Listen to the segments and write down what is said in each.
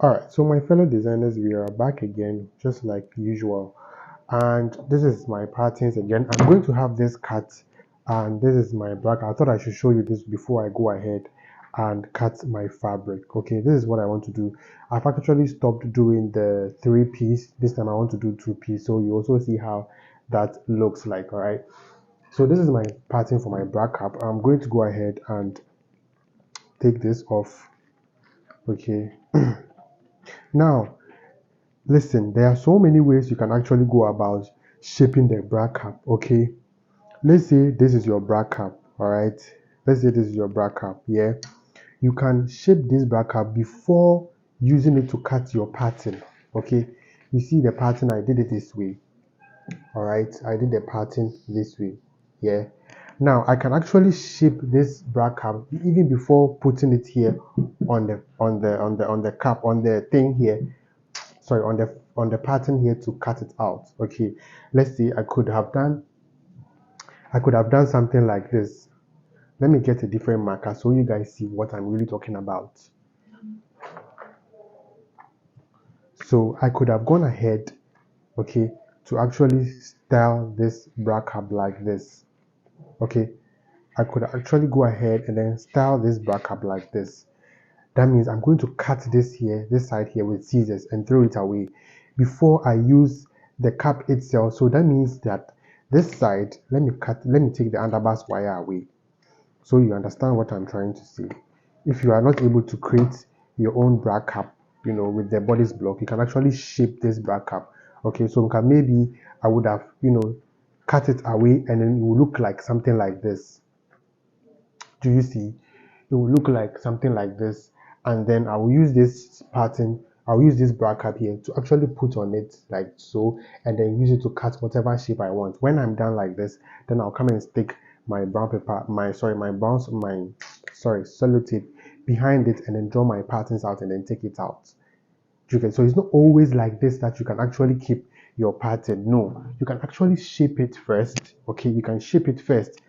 Alright, so my fellow designers, we are back again, just like usual. And this is my patterns again. I'm going to have this cut, and this is my black. I thought I should show you this before I go ahead and cut my fabric. Okay, this is what I want to do. I've actually stopped doing the 3-piece. This time I want to do 2-piece, so you also see how that looks like. Alright, so this is my pattern for my black cap. I'm going to go ahead and take this off. Okay. Now, listen, there are so many ways you can actually go about shaping the bra cap, okay? Let's say this is your bra cap, all right? Let's say this is your bra cap, yeah? You can shape this bra cap before using it to cut your pattern, okay? You see the pattern, I did it this way, all right? I did the pattern this way, yeah? Now, I can actually shape this bra cap even before putting it here on the cap, on the thing here, sorry, on the pattern here to cut it out. Okay, let's see, I could have done something like this. Let me get a different marker so you guys see what I'm really talking about. So I could have gone ahead, okay, to actually style this bra cap like this. Okay, I could actually go ahead and then style this bra cap like this. That means I'm going to cut this here, this side here with scissors and throw it away before I use the cap itself. So that means that this side, let me take the underbust wire away. So you understand what I'm trying to say. If you are not able to create your own bra cap, with the bodice block, you can actually shape this bra cap. Okay, so maybe I would have, cut it away and then it will look like something like this. Do you see? It will look like something like this, and then I will use this pattern, I'll use this bra cap here to actually put on it like so, and then use it to cut whatever shape I want. When I'm done like this, then I'll come and stick my brown paper, my sellotape behind it, and then draw my patterns out and then take it out. Okay, so it's not always like this that you can actually keep your pattern. No, you can actually shape it first. Okay, you can shape it first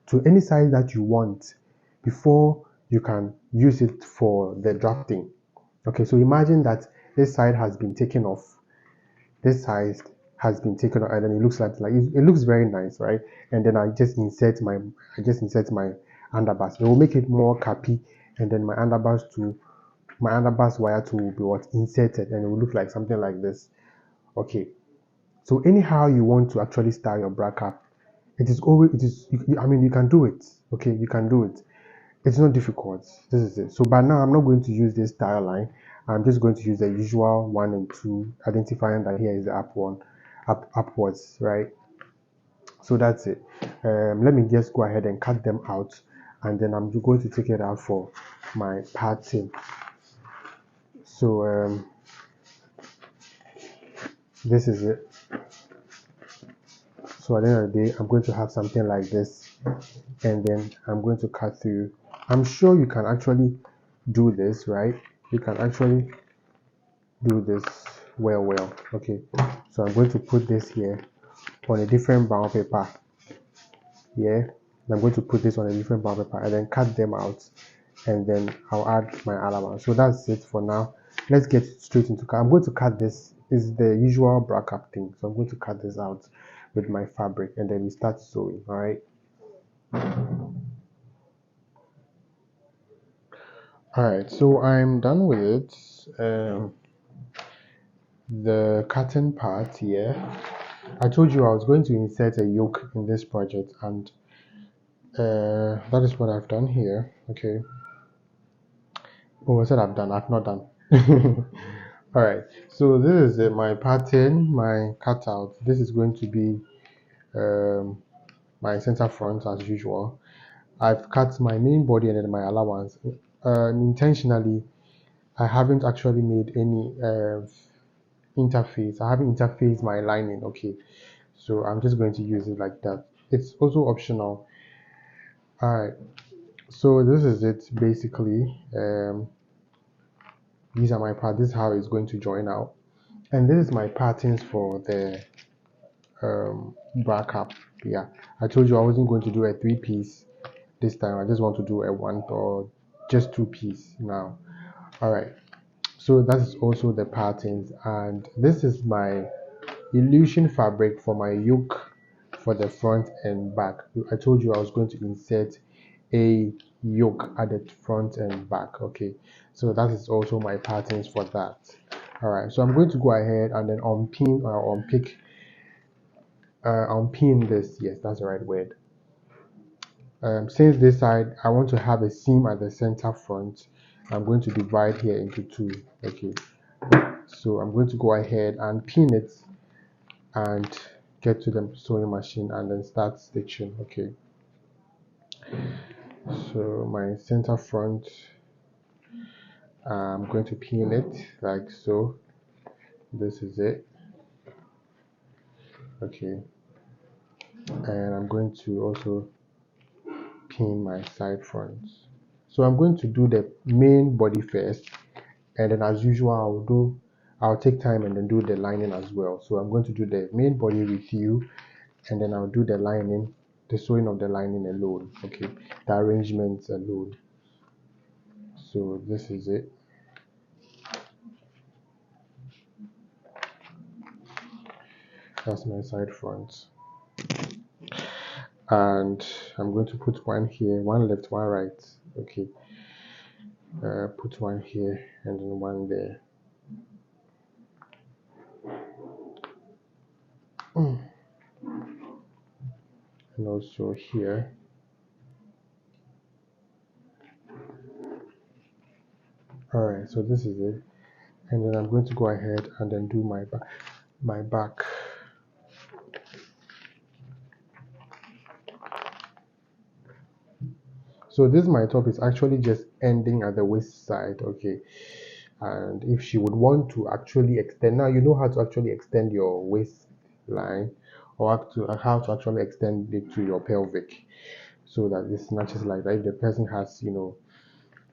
to any size that you want before you can use it for the drafting. Okay, so imagine that this side has been taken off. This side has been taken off, and then it looks like it looks very nice, right? And then I just insert my underbust. It will make it more cappy, and then my underbust wire to be inserted, and it will look like something like this. Okay, so anyhow you want to actually style your bra cap, you can do it. Okay, you can do it. It's not difficult. This is it. So by now I'm not going to use this style line. I'm just going to use the usual 1 and 2, identifying that here is the upwards, right? So that's it. Let me just go ahead and cut them out, and then I'm going to take it out for my pattern. So this is it. So at the end of the day, I'm going to have something like this, and then I'm going to cut through. I'm sure you can actually do this, right? You can actually do this well. Okay, so I'm going to put this here on a different brown paper. Yeah, I'm going to put this on a different brown paper and then cut them out, and then I'll add my allowance. So that's it for now. Let's get straight into cut. I'm going to cut this. Is the usual bra cap thing, so I'm going to cut this out with my fabric, and then we start sewing. All right. Alright, so I'm done with it. The cutting part here, I told you I was going to insert a yoke in this project, and that is what I've done here. Okay. Oh, I said I've done. I've not done. Alright, so this is my pattern, my cutout. This is going to be my center front as usual. I've cut my main body and then my allowance. Intentionally, I haven't actually made any interface. I haven't interfaced my lining. Okay, so I'm just going to use it like that. It's also optional. All right, so this is it basically. These are my parts. This is how it's going to join out, and this is my patterns for the bra cap. Yeah, I told you I wasn't going to do a 3-piece this time. I just want to do a 1 or just 2-piece now. All right, So that is also the patterns, and this is my illusion fabric for my yoke for the front and back. I told you I was going to insert a yoke at the front and back. Okay, so that is also my patterns for that. All right, so I'm going to go ahead and then unpin or unpin this. Yes, that's the right word. Since this side I want to have a seam at the center front, I'm going to divide here into two. Okay, so I'm going to go ahead and pin it and get to the sewing machine and then start stitching. Okay, so my center front, I'm going to pin it like so. This is it. Okay, and I'm going to also pin my side fronts. So I'm going to do the main body first, and then as usual I'll take time and then do the lining as well. So I'm going to do the main body with you, and then I'll do the lining, the sewing of the lining alone. Okay, the arrangements alone. So this is it. That's my side front, and I'm going to put one here, one left, one right. Okay, put one here and then one there. And also here. All right, so this is it, and then I'm going to go ahead and then do my back. So this my top is actually just ending at the waist side. Okay, and if she would want to actually extend, now you know how to actually extend your waistline, or how to actually extend it to your pelvic, so that it's not just like that. If the person has,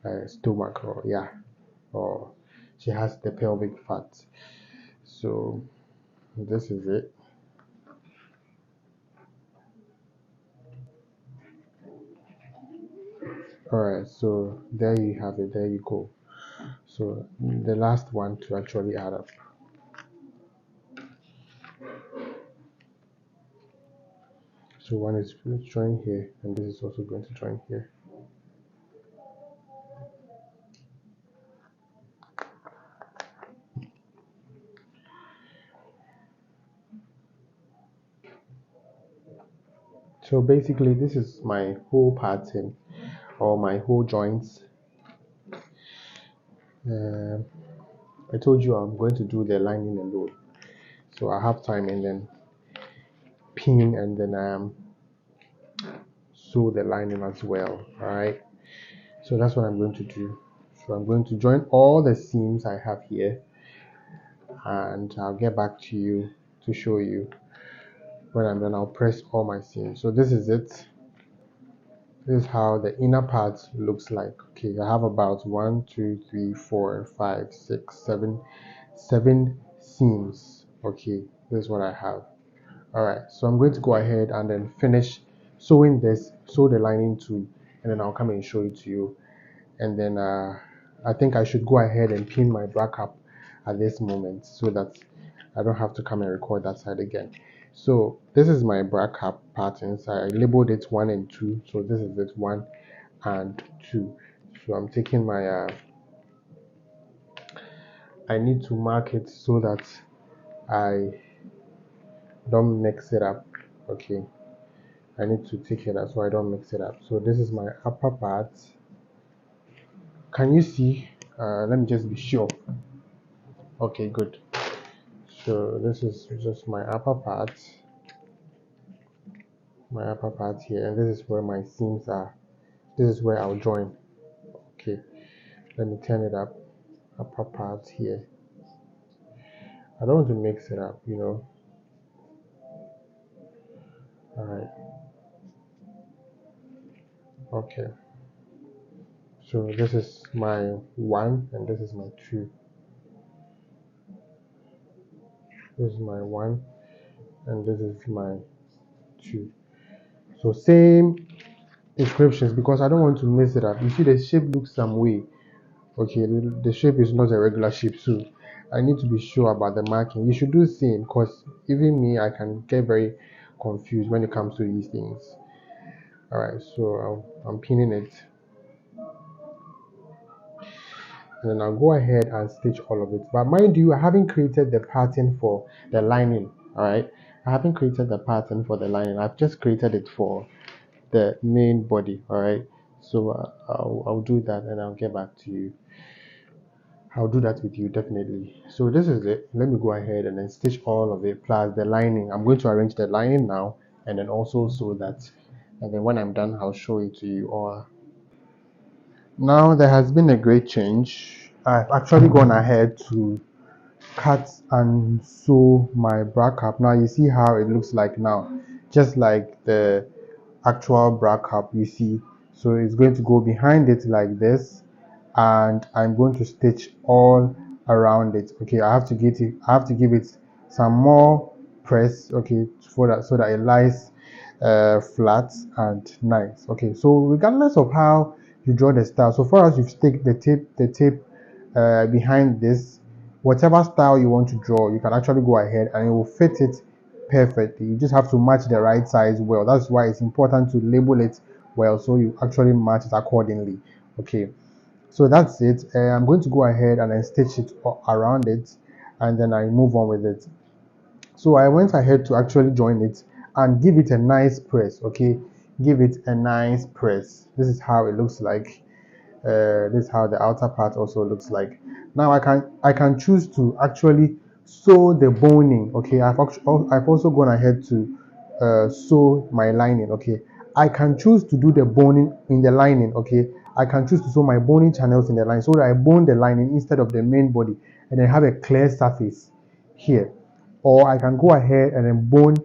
a stomach, or yeah, or she has the pelvic fat. So this is it. All right, so there you have it. There you go. So the last one to actually add up. So one is join here, and this is also going to join here. So basically, this is my whole pattern, or my whole joints. Uh, I told you I'm going to do the lining alone, so I have time and then pin and then sew the lining as well. All right. So that's what I'm going to do. So I'm going to join all the seams I have here, and I'll get back to you to show you when I'm done. I'll press all my seams. So this is it. This is how the inner part looks like. Okay, I have about 1, 2, 3, 4, 5, 6, 7, 7 seams. Okay, this is what I have. All right, so I'm going to go ahead and then finish sewing this, sew the lining too, and then I'll come and show it to you. And then I think I should go ahead and pin my bra cap at this moment, so that I don't have to come and record that side again. So this is my bra cap patterns. I labeled it 1 and 2, so this is it, 1 and 2. So I'm taking my I need to mark it so that I don't mix it up. Okay, I need to take it out so I don't mix it up. So this is my upper part. Can you see? Let me just be sure. Okay, good. So this is just my upper part here, and this is where my seams are. This is where I'll join. Okay, let me turn it up. Upper part here. I don't want to mix it up. All right. Okay. So this is my 1 and this is my 2. This is my 1 and this is my 2. So same inscriptions, because I don't want to mess it up. You see the shape looks some way. Okay, the shape is not a regular shape, so I need to be sure about the marking. You should do the same, because even me, I can get very confused when it comes to these things. All right, so I'm pinning it, and then I'll go ahead and stitch all of it. But mind you, I haven't created the pattern for the lining. All right, I haven't created the pattern for the lining. I've just created it for the main body. All right, so I'll do that, and I'll get back to you. I'll do that with you definitely. So this is it. Let me go ahead and then stitch all of it plus the lining. I'm going to arrange the lining now, and then also sew that, and then when I'm done, I'll show it to you all. Now there has been a great change. I've actually gone ahead to cut and sew my bra cap. Now you see how it looks like now, just like the actual bra cap you see. So it's going to go behind it like this, and I'm going to stitch all around it. Okay, I have to give it some more press, okay, for that, so that it lies flat and nice. Okay, so regardless of how you draw the style, so far as you've stick the tape behind this, whatever style you want to draw, you can actually go ahead and it will fit it perfectly. You just have to match the right size well. That's why it's important to label it well, so you actually match it accordingly. Okay, so that's it. I'm going to go ahead and then stitch it around it, and then I move on with it. So I went ahead to actually join it and give it a nice press. Okay, give it a nice press. This is how it looks like. This is how the outer part also looks like. Now I can choose to actually sew the boning. Okay, I've also gone ahead to sew my lining. Okay, I can choose to do the boning in the lining. Okay, I can choose to sew my boning channels in the line, so that I bone the lining instead of the main body, and then have a clear surface here. Or I can go ahead and then bone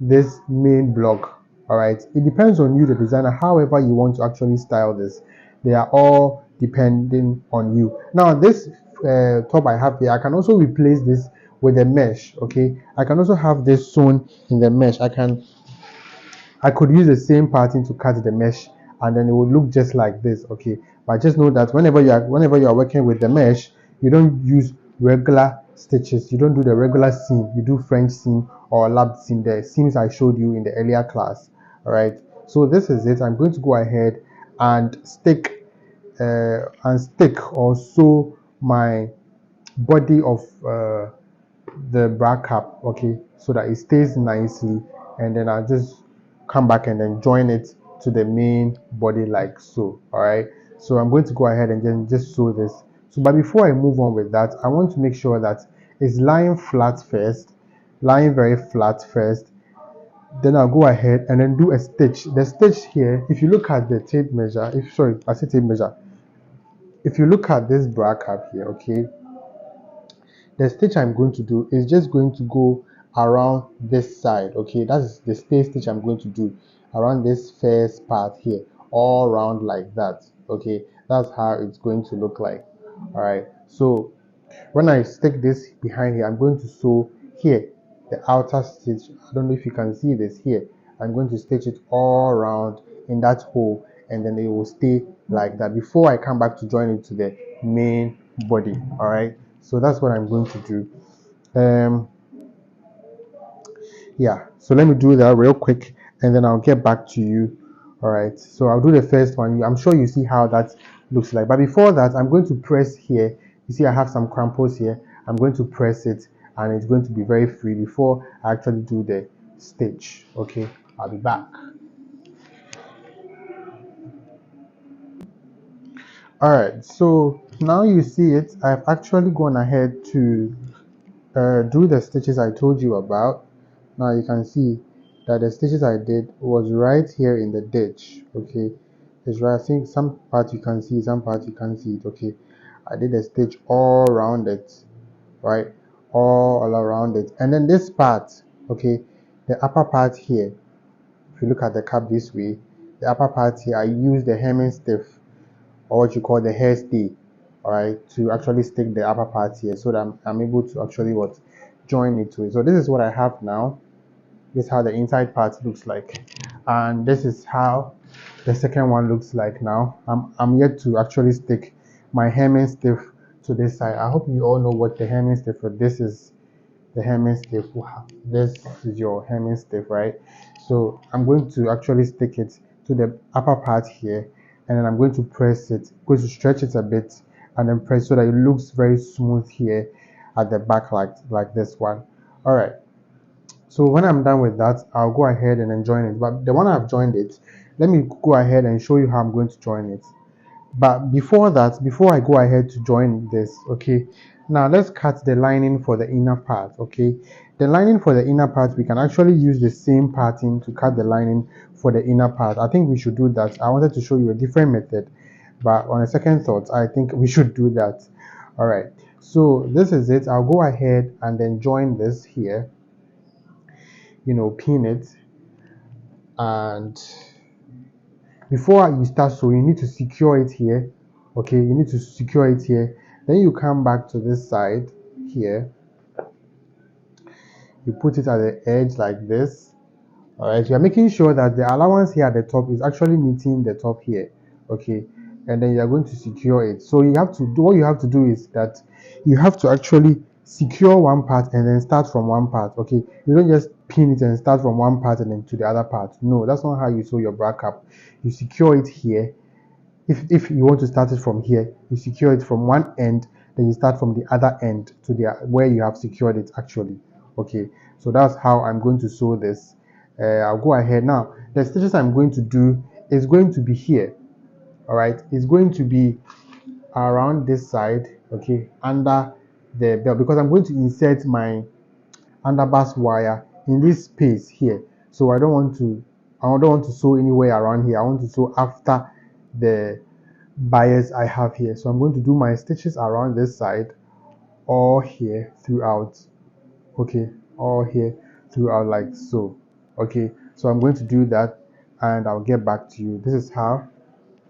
this main block. All right, it depends on you, the designer, however you want to actually style this. They are all depending on you. Now this top I have here, I can also replace this with a mesh. Okay, I can also have this sewn in the mesh. I could use the same pattern to cut the mesh, and then it would look just like this. Okay, but just know that whenever you are working with the mesh, you don't use regular stitches. You don't do the regular seam. You do French seam or lapped seam, the seams I showed you in the earlier class. All right, so this is it. I'm going to go ahead and stick or sew my body of the bra cap, okay, so that it stays nicely, and then I'll just come back and then join it to the main body like so. All right, so I'm going to go ahead and then just sew this. So but before I move on with that, I want to make sure that it's lying flat first, lying very flat first. Then I'll go ahead and then do a stitch. The stitch here, if you look at the tape measure, if sorry I say tape measure, if you look at this bra cap here, okay, the stitch I'm going to do is just going to go around this side. Okay, that is the space stitch I'm going to do around this first part here, all around like that. Okay, that's how it's going to look like. All right, so when I stick this behind here, I'm going to sew here the outer stitch. I don't know if you can see this here. I'm going to stitch it all around in that hole, and then it will stay like that before I come back to join it to the main body. All right, so that's what I'm going to do. Yeah, so let me do that real quick, and then I'll get back to you. All right, so I'll do the first one. I'm sure you see how that looks like, but before that, I'm going to press here. You see I have some crampons here. I'm going to press it, and it's going to be very free before I actually do the stitch. Okay, I'll be back. All right, so now you see it. I've actually gone ahead to do the stitches I told you about. Now you can see that the stitches I did was right here in the ditch. Okay, it's right. I think some part you can see, some part you can't see it. Okay, I did a stitch all around it, right, all around it, and then this part, okay, the upper part here, if you look at the cap this way, the upper part here, I used the hemming stiff, or what you call the hairstay, all right, to actually stick the upper part here, so that I'm able to actually what join it to it. So this is what I have now. This is how the inside part looks like, and this is how the second one looks like. Now I'm yet to actually stick my hemming stiff to this side. I hope you all know what the hemming stiff is. This is the hemming stiff. This is your hemming stiff, right? So I'm going to actually stick it to the upper part here, and then I'm going to press it, going to stretch it a bit, and then press so that it looks very smooth here at the back, like this one. All right. So when I'm done with that, I'll go ahead and then join it. But the one I've joined it, let me go ahead and show you how I'm going to join it. But before that, before I go ahead to join this, okay, now let's cut the lining for the inner part, okay. The lining for the inner part, we can actually use the same pattern to cut the lining for the inner part. I think we should do that. I wanted to show you a different method, but on a second thought, I think we should do that. All right, so this is it. I'll go ahead and then join this here, pin it, and before you start sewing, you need to secure it here. Okay, you need to secure it here. Then you come back to this side here. You put it at the edge like this. All right, you are making sure that the allowance here at the top is actually meeting the top here. Okay, and then you are going to secure it. So you have to do, what you have to do is that you have to actually secure one part and then start from one part. Okay, you don't just pin it and start from one part and then to the other part. No, that's not how you sew your bra cap. You secure it here. If you want to start it from here, you secure it from one end, then you start from the other end to the where you have secured it actually. Okay, so that's how I'm going to sew this. I'll go ahead now. The stitches I'm going to do is going to be here. All right, it's going to be around this side, okay, under the belt, because I'm going to insert my underbust wire in this space here. So I don't want to sew anywhere around here. I want to sew after the bias I have here. So I'm going to do my stitches around this side, all here throughout. Okay, all here throughout like so. Okay, so I'm going to do that and I'll get back to you. This is how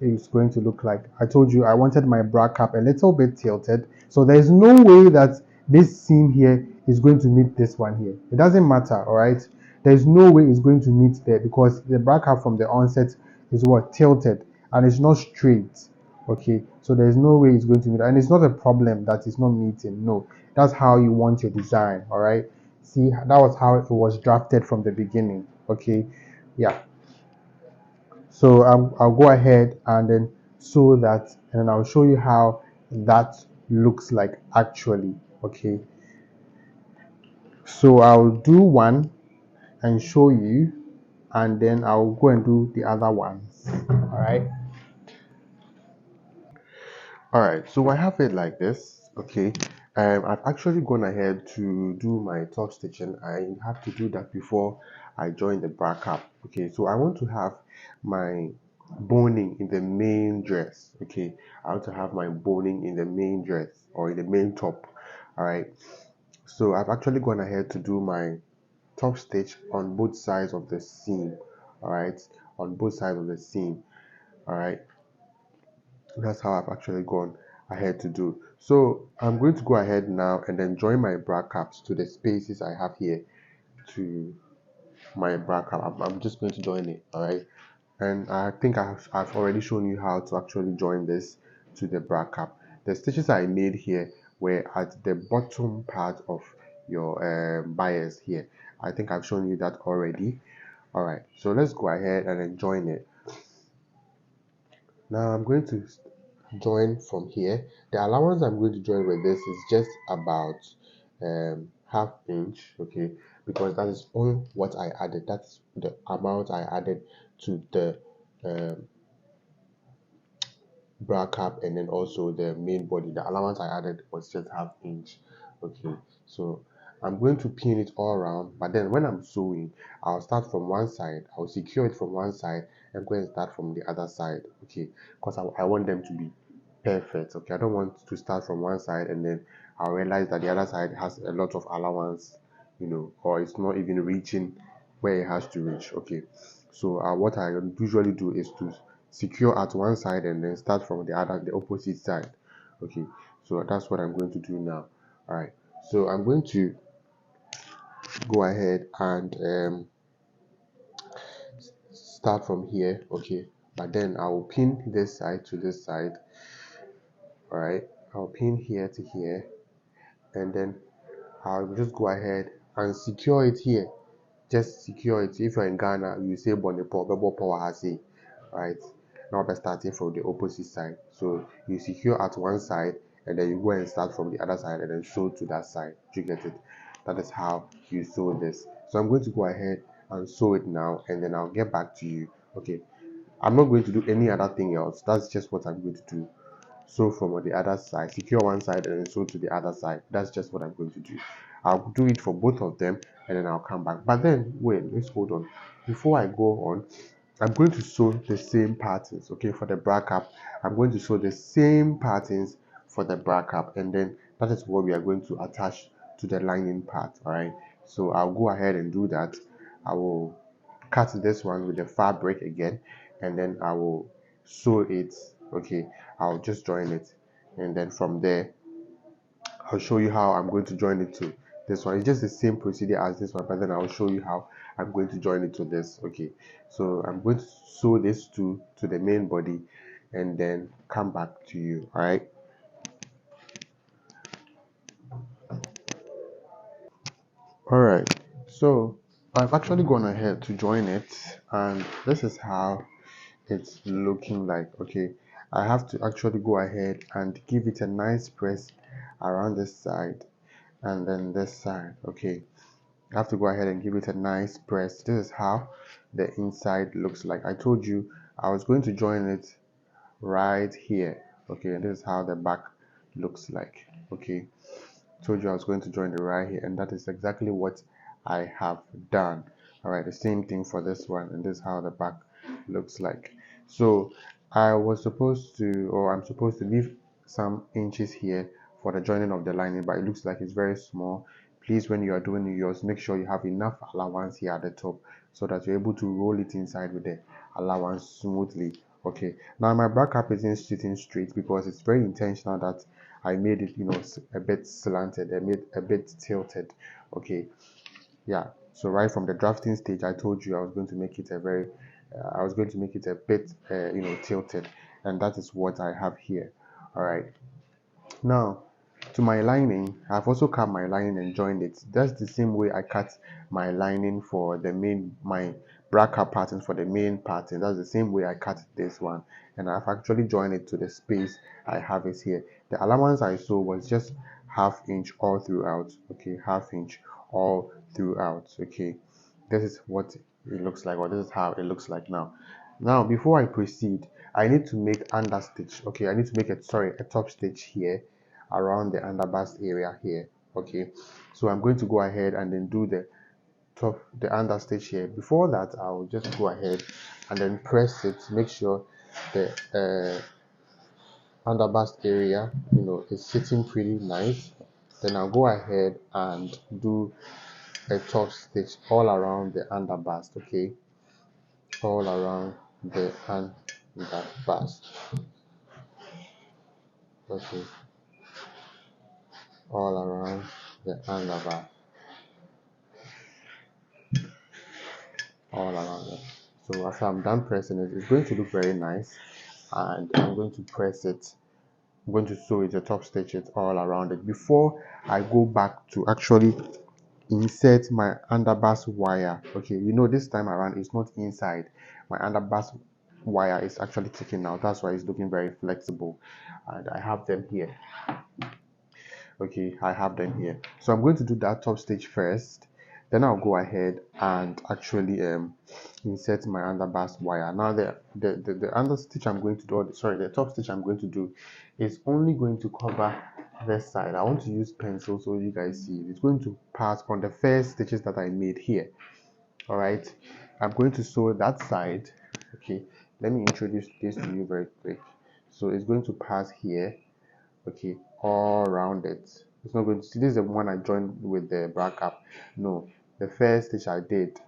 it's going to look like. I told you I wanted my bra cap a little bit tilted, so there's no way that this seam here is going to meet this one here. It doesn't matter, all right? There's no way it's going to meet there because the bra cap from the onset is what, tilted, and it's not straight. Okay, so there's no way it's going to meet, and it's not a problem that it's not meeting. No, that's how you want your design. All right, see, that was how it was drafted from the beginning. Okay, yeah. So I'll go ahead and then sew that, and then I'll show you how that looks like actually. Okay, so I'll do one and show you, and then I'll go and do the other ones. All right. All right, so I have it like this. Okay, I've actually gone ahead to do my top stitching. I have to do that before I join the bra cap. Okay, so I want to have my boning in the main dress. Okay, I want to have my boning in the main dress or in the main top. All right, so I've actually gone ahead to do my top stitch on both sides of the seam. All right, on both sides of the seam. All right, that's how I've actually gone ahead to do. So I'm going to go ahead now and then join my bra caps to the spaces I have here to my bra cap. I'm just going to join it, all right. And I think I've already shown you how to actually join this to the bra cap. The stitches I made here were at the bottom part of your bias here. I think I've shown you that already. All right, so let's go ahead and then join it. Now I'm going to join from here. The allowance I'm going to join with this is just about half inch, okay, because that is all what I added. That's the amount I added to the bra cap, and then also the main body. The allowance I added was just half inch. Okay, so I'm going to pin it all around, but then when I'm sewing, I'll start from one side, I'll secure it from one side and go and start from the other side. Okay, because I want them to be perfect. Okay, I don't want to start from one side and then I'll realize that the other side has a lot of allowance, or it's not even reaching where it has to reach. Okay, so what I usually do is to secure at one side and then start from the opposite side. Okay, so that's what I'm going to do now. All right, so I'm going to go ahead and start from here. Okay, but then I will pin this side to this side. All right, I'll pin here to here, and then I'll just go ahead and secure it here. Just secure it. If you're in Ghana, you say Bonipo, Bebo Power Hasi, right? Now we're starting from the opposite side. So you secure at one side, and then you go and start from the other side, and then sew to that side. Do you get it? That is how you sew this. So I'm going to go ahead and sew it now, and then I'll get back to you. Okay. I'm not going to do any other thing else. That's just what I'm going to do. Sew from the other side, secure one side, and then sew to the other side. That's just what I'm going to do. I'll do it for both of them, and then I'll come back. But then wait, let's hold on. Before I go on, I'm going to sew the same patterns. Okay, for the bra cap, I'm going to sew the same patterns for the bra cap, and then that is what we are going to attach to the lining part. All right, so I'll go ahead and do that. I will cut this one with the fabric again, and then I will sew it. Okay, I'll just join it, and then from there I'll show you how I'm going to join it to this one. It's just the same procedure as this one, but then I'll show you how I'm going to join it to this. Okay, so I'm going to sew this to the main body, and then come back to you. All right. All right, so I've actually gone ahead to join it, and this is how it's looking like. Okay, I have to actually go ahead and give it a nice press around this side and then this side. Okay, I have to go ahead and give it a nice press. This is how the inside looks like. I told you I was going to join it right here. Okay, and this is how the back looks like. Okay, told you I was going to join the right here, and that is exactly what I have done. All right, the same thing for this one, and this is how the back looks like. So I was supposed to, or I'm supposed to leave some inches here for the joining of the lining, but it looks like it's very small. Please, when you are doing yours, make sure you have enough allowance here at the top so that you're able to roll it inside with the allowance smoothly. Okay, now my back cap isn't sitting straight because it's very intentional that I made it, a bit slanted, I made a bit tilted. Okay, yeah. So right from the drafting stage, I told you I was going to make it I was going to make it a bit, tilted, and that is what I have here. All right. Now, to my lining, I've also cut my lining and joined it. That's the same way I cut my lining for my bra cap pattern for the main pattern. That's the same way I cut this one, and I've actually joined it to the space I have it here. The allowance I saw was just half inch all throughout. Okay, half inch all throughout. Okay, this is what it looks like, or this is how it looks like now. Now, before I proceed, I need to make understitch. Okay, I need to make a top stitch here around the underbust area here. Okay, so I'm going to go ahead and then do the understitch here. Before that, I'll just go ahead and then press it, make sure the underbust area is sitting pretty nice. Then I'll go ahead and do a top stitch all around the underbust. Okay, all around the underbust. Okay, all around the underbust, all around it. So after I'm done pressing it, it's going to look very nice, and I'm going to press it. I'm going to sew it, the top stitch it all around it before I go back to actually insert my underbust wire. Okay, this time around it's not inside. My underbust wire is actually taken out. That's why it's looking very flexible, and I have them here. Okay, I have them here. So I'm going to do that top stitch first, then I'll go ahead and actually insert my underbust wire. Now the under stitch I'm going to do, sorry, the top stitch I'm going to do is only going to cover this side. I want to use pencil so you guys see. It's going to pass on the first stitches that I made here. All right, I'm going to sew that side. Okay, let me introduce this to you very quick. So it's going to pass here. Okay, all around it. It's not going to see. This is the one I joined with the bra cap. No, the first stitch I did.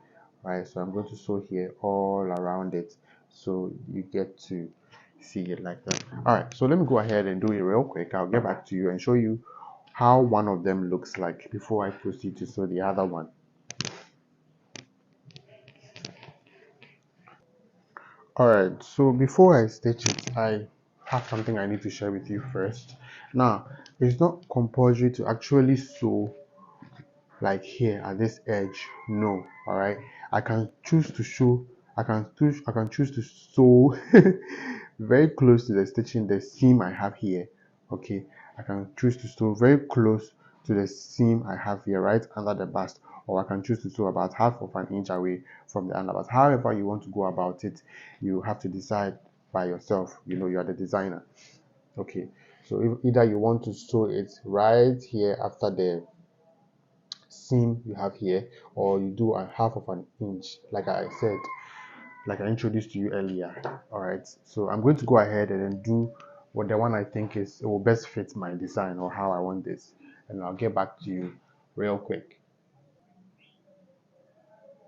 Right, so I'm going to sew here all around it, so you get to see it like that. All right, so let me go ahead and do it real quick. I'll get back to you and show you how one of them looks like before I proceed to sew the other one. All right, so before I stitch it, I have something I need to share with you first. Now, it's not compulsory to actually sew like here at this edge. No, all right. I can choose to show. I can choose to sew very close to the stitching, the seam I have here. Okay, I can choose to sew very close to the seam I have here, right under the bust, or I can choose to sew about half of an inch away from the underbust. However you want to go about it, you have to decide by yourself. You know, you are the designer. Okay, so if either you want to sew it right here after the seam you have here, or you do a half of an inch, like I said, like I introduced to you earlier. All right, so I'm going to go ahead and then do what the one I think is it will best fit my design or how I want this, and I'll get back to you real quick.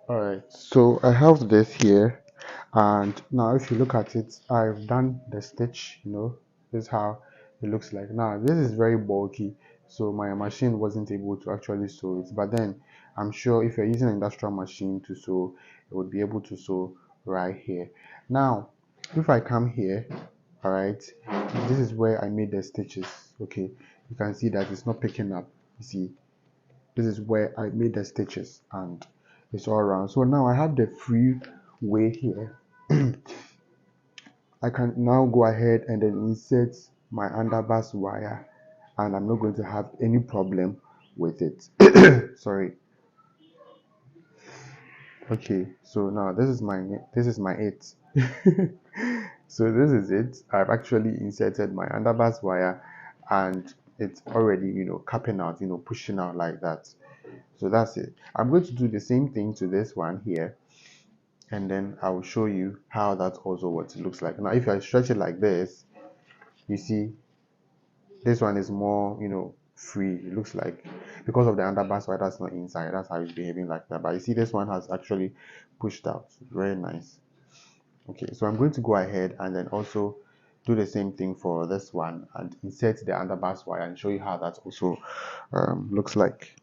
All right, so I have this here, and now if you look at it, I've done the stitch. You know, this is how it looks like. Now this is very bulky, so my machine wasn't able to actually sew it. But then I'm sure if you're using an industrial machine to sew, it would be able to sew right here. Now, if I come here, all right, this is where I made the stitches. Okay, you can see that it's not picking up. You see, this is where I made the stitches and it's all around. So now I have the free way here. I can now go ahead and then insert my underbust wire, and I'm not going to have any problem with it. Sorry. Okay, so now this is my it. So this is it. I've actually inserted my underbust wire, and it's already, you know, capping out, you know, pushing out like that. So that's it. I'm going to do the same thing to this one here, and then I will show you how that also what it looks like. Now if I stretch it like this, you see this one is more, you know, free. It looks like because of the underbust wire that's not inside, that's how it's behaving like that. But you see this one has actually pushed out. Very nice. Okay, so I'm going to go ahead and then also do the same thing for this one and insert the underbust wire and show you how that also looks like.